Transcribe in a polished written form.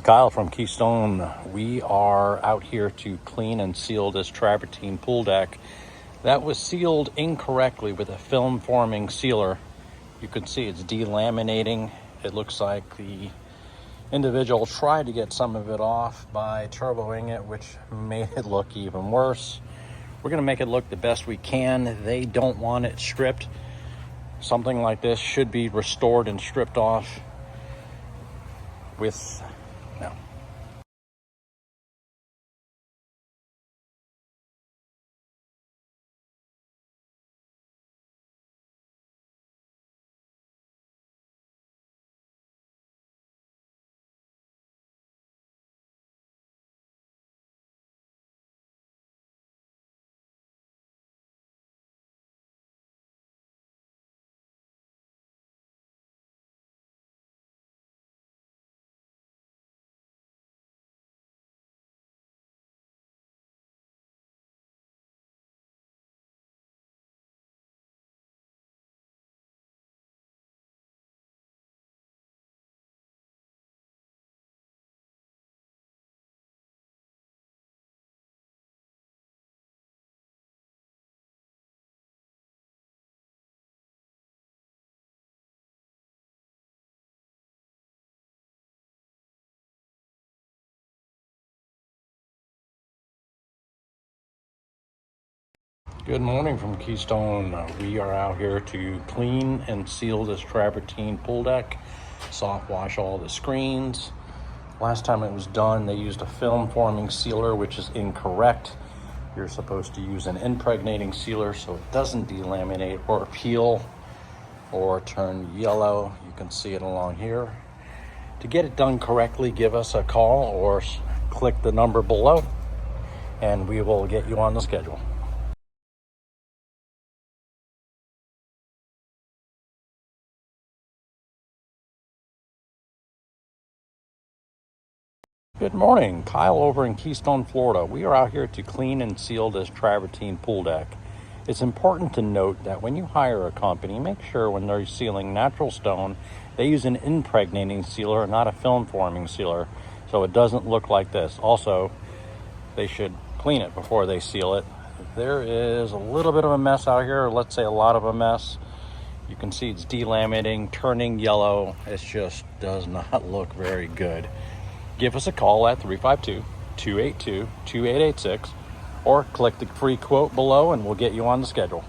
Kyle from Keystone. We are out here to clean and seal this travertine pool deck that was sealed incorrectly with a film forming sealer. You can see it's delaminating. It looks like the individual tried to get some of it off by turboing it, which made it look even worse. We're going to make it look the best we can. They don't want it stripped. Something like this should be restored and stripped off with no. Good morning from Keystone. We are out here to clean and seal this travertine pool deck, soft wash all the screens. Last time it was done, they used a film forming sealer, which is incorrect. You're supposed to use an impregnating sealer so it doesn't delaminate or peel or turn yellow. You can see it along here. To get it done correctly, give us a call or click the number below and we will get you on the schedule. Good morning, Kyle over in Keystone, Florida. We are out here to clean and seal this travertine pool deck. It's important to note that when you hire a company, make sure when they're sealing natural stone, they use an impregnating sealer, not a film forming sealer, so it doesn't look like this. Also, they should clean it before they seal it. There is a little bit of a mess out here, or let's say a lot of a mess. You can see it's delaminating, turning yellow. It just does not look very good. Give us a call at 352-282-2886 or click the free quote below and we'll get you on the schedule.